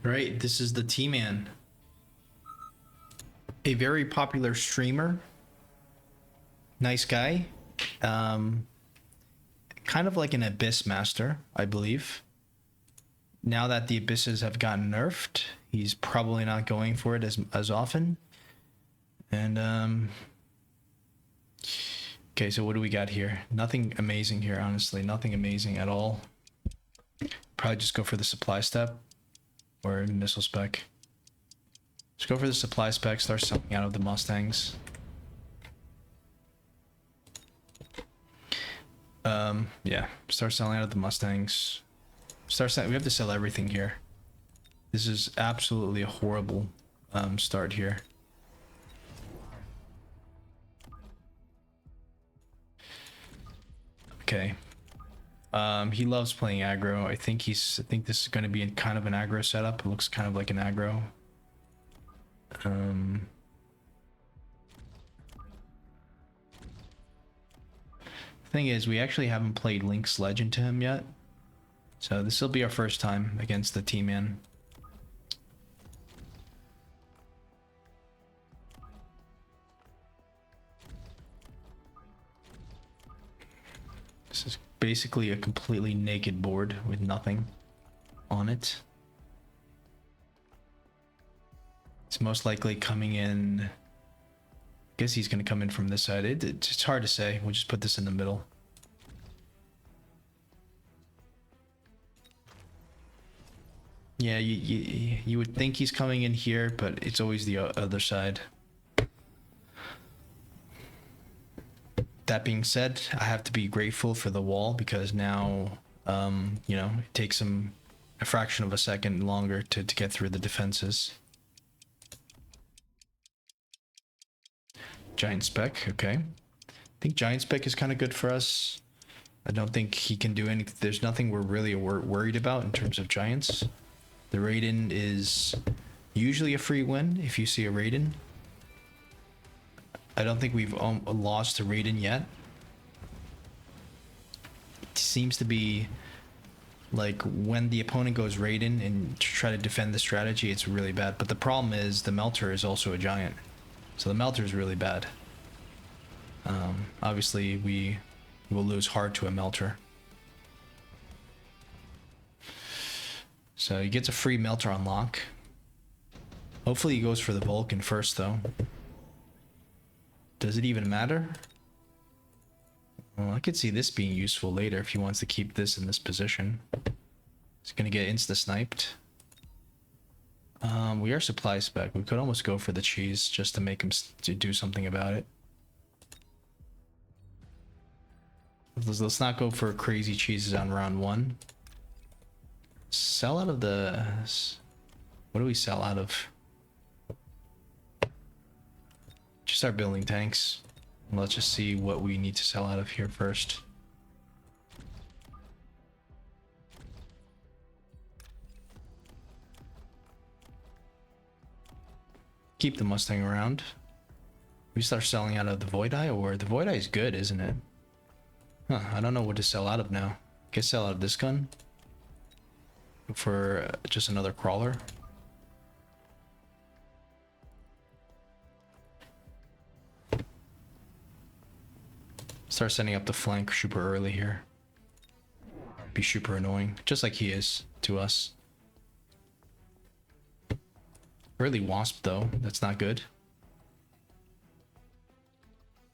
Right, this is the T-Man. A very popular streamer. Nice guy. Kind of like an Abyss master, I believe. Now that the Abysses have gotten nerfed, he's probably not going for it as often. And okay, so what do we got here? Nothing amazing here, honestly. Nothing amazing at all. Probably just go for the supply step or missile spec. Just go for the supply spec, start selling out of the Mustangs. Yeah, start selling out of the Mustangs. We have to sell everything here. This is absolutely a horrible start here. Okay. He loves playing aggro. I think this is going to be kind of an aggro setup. It looks kind of like an aggro. Thing is, we actually haven't played Linked Sledge into him yet. So this will be our first time against the T-Man. This is basically a completely naked board with nothing on it. It's most likely coming in. I guess he's going to come in from this side. It's hard to say. We'll just put this in the middle. Yeah, you would think he's coming in here, but it's always the other side. That being said, I have to be grateful for the wall because now, you know, it takes him a fraction of a second longer to get through the defenses. Giant spec, okay. I think giant spec is kind of good for us. I don't think he can do anything. There's nothing we're really worried about in terms of giants. The Raiden is usually a free win if you see a Raiden. I don't think we've lost to Raiden yet. It seems to be like when the opponent goes Raiden and try to defend the strategy, it's really bad. But the problem is the Melter is also a giant. So the Melter is really bad. Obviously, we will lose hard to a Melter. So he gets a free Melter unlock. Hopefully he goes for the Vulcan first, though. Does it even matter? Well, I could see this being useful later if he wants to keep this in this position. He's gonna get insta-sniped. We are supply spec. We could almost go for the cheese just to make him do something about it. Let's not go for crazy cheeses on round one. Sell out of the... What do we sell out of? Just start building tanks. Let's just see what we need to sell out of here first. Keep the Mustang around. We start selling out of the Void Eye, or the Void Eye is good, isn't it? Huh, I don't know what to sell out of now. Guess sell out of this gun. For just another crawler. Start setting up the flank super early here. Be super annoying, just like he is to us. Early Wasp though, that's not good.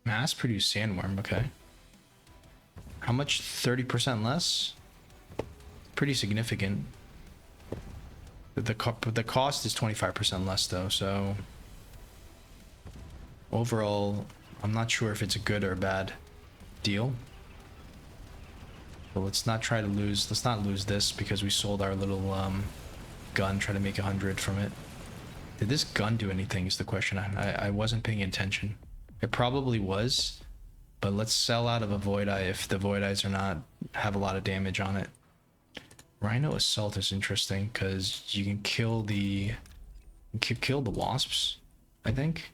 Mass produced Sandworm, okay. How much? 30% less? Pretty significant. The cost is 25% less though, so overall I'm not sure if it's a good or a bad deal. But let's not try to lose, let's not lose this because we sold our little gun, try to make 100 from it. Did this gun do anything is the question. I wasn't paying attention. It probably was, but let's sell out of a Void Eye if the Void Eyes are not have a lot of damage on it. Rhino Assault is interesting because you can kill the wasps, I think.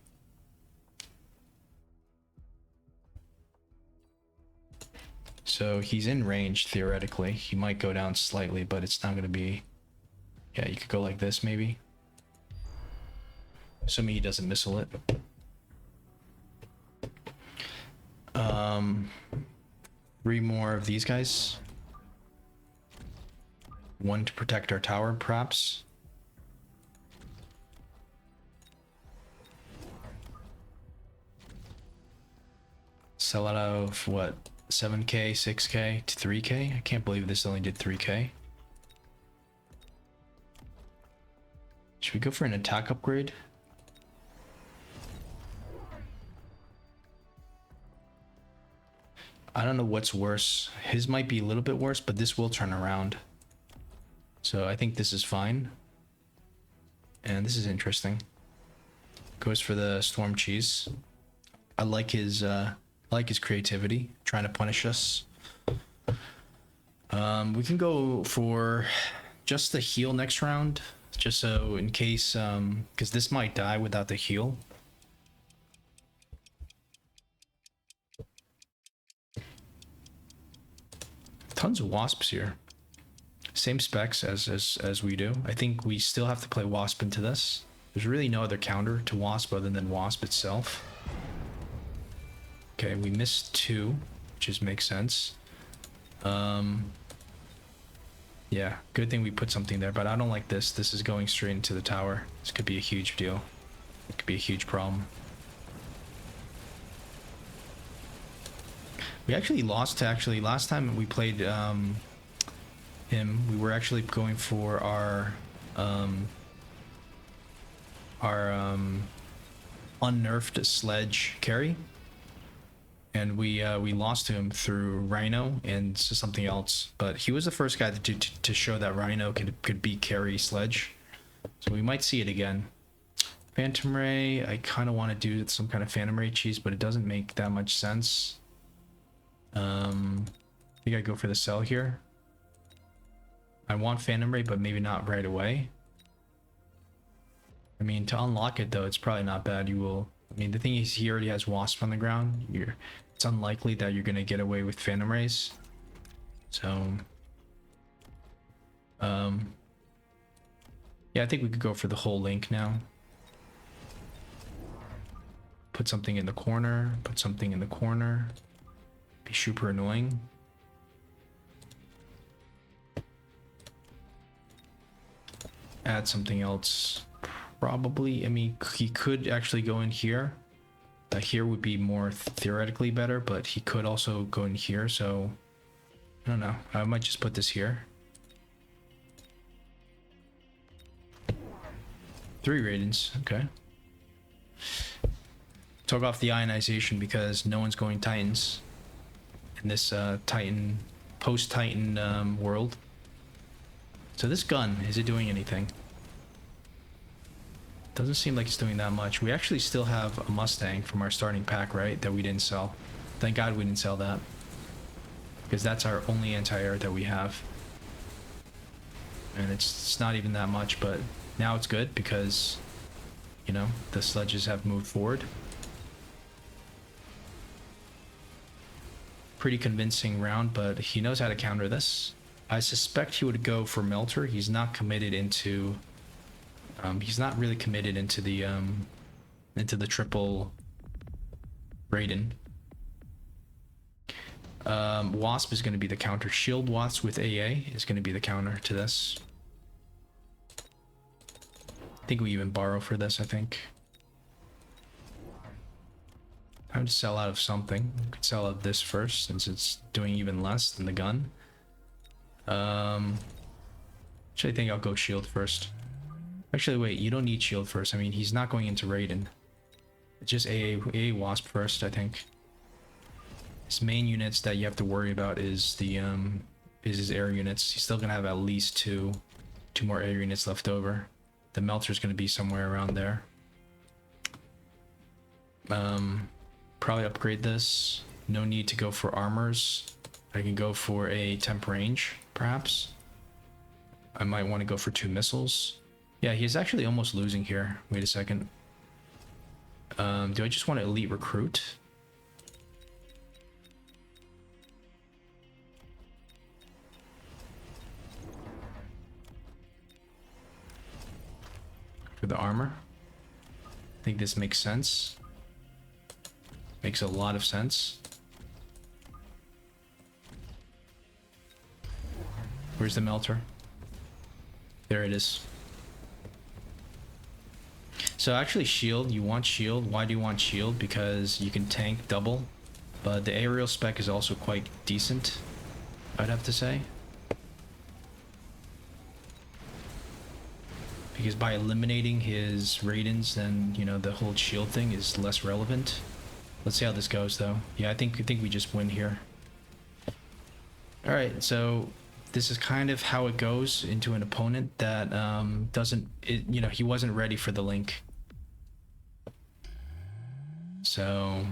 So he's in range theoretically. He might go down slightly, but it's not going to be Yeah, you could go like this maybe. Assuming he doesn't missile it. 3 more of these guys. 1 to protect our tower, perhaps. Sell it out of what? 7k, 6k to 3k? I can't believe this only did 3k. Should we go for an attack upgrade? I don't know what's worse. His might be a little bit worse, but this will turn around. So I think this is fine. And this is interesting. Goes for the storm cheese. I like his creativity, trying to punish us. We can go for just the heal next round, just so in case, because this might die without the heal. Tons of wasps here. Same specs as we do. I think we still have to play wasp into this. There's really no other counter to wasp other than wasp itself. Okay, we missed 2, which just makes sense. Yeah, good thing we put something there, but I don't like this. This is going straight into the tower. This could be a huge deal. It could be a huge problem. We actually lost to last time we played him, we were actually going for our unnerfed Sledge Carry, and we lost to him through Rhino and something else. But he was the first guy to show that Rhino could beat Carry Sledge, so we might see it again. Phantom Ray, I kind of want to do some kind of Phantom Ray cheese, but it doesn't make that much sense. I think I go for the cell here. I want Phantom Ray, but maybe not right away. I mean, to unlock it though, it's probably not bad. You will. I mean, the thing is, he already has Wasp on the ground. It's unlikely that you're gonna get away with Phantom Rays. So, yeah, I think we could go for the whole link now. Put something in the corner. Put something in the corner. Be super annoying. Add something else. Probably, I mean, he could actually go in here. Here would be more theoretically better, but he could also go in here, so I don't know. I might just put this here. 3 Raidens, okay. Took off the ionization because no one's going Titans in this Titan, post-Titan world. So this gun, is it doing anything? Doesn't seem like it's doing that much. We actually still have a Mustang from our starting pack, right? That we didn't sell. Thank God we didn't sell that, because that's our only anti-air that we have. And it's not even that much, but now it's good because, you know, the sledges have moved forward. Pretty convincing round, but he knows how to counter this. I suspect he would go for Melter. He's not committed into... he's not really committed into the triple Raiden. Wasp is going to be the counter. Shield Wasp with AA is going to be the counter to this. I think we even borrow for this, I think. Time to sell out of something. We could sell out this first, since it's doing even less than the gun. Actually, I think I'll go shield first. Actually, wait, you don't need shield first. I mean, he's not going into Raiden. It's just AA Wasp first, I think. His main units that you have to worry about is the is his air units. He's still gonna have at least two more air units left over. The Melter's gonna be somewhere around there. Probably upgrade this. No need to go for armors. I can go for a temp range, perhaps. I might want to go for 2 missiles. Yeah, he's actually almost losing here. Wait a second. Do I just want to elite recruit? for the armor. I think this makes sense. Makes a lot of sense. Where's the melter? There it is. So actually shield, you want shield. Why do you want shield? Because you can tank double, but the aerial spec is also quite decent, I'd have to say. Because by eliminating his Raidens, then, you know, the whole shield thing is less relevant. Let's see how this goes though. Yeah, I think we just win here. Alright, so this is kind of how it goes into an opponent that you know, he wasn't ready for the Link. So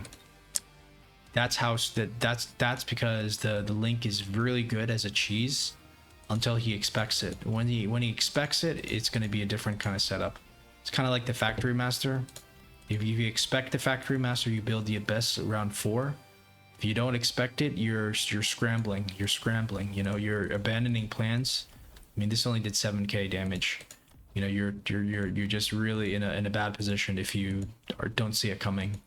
that's how that's because the Link is really good as a cheese until he expects it. When he expects it, it's going to be a different kind of setup. It's kind of like the Factory Master. If you expect the Factory Master, you build the Abyss around 4. If you don't expect it, you're scrambling. You're scrambling. You know, you're abandoning plans. I mean, this only did 7k damage. You know, you're just really in a bad position if you don't see it coming.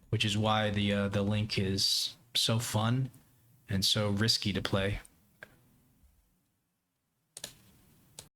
Which is why the Link is so fun and so risky to play.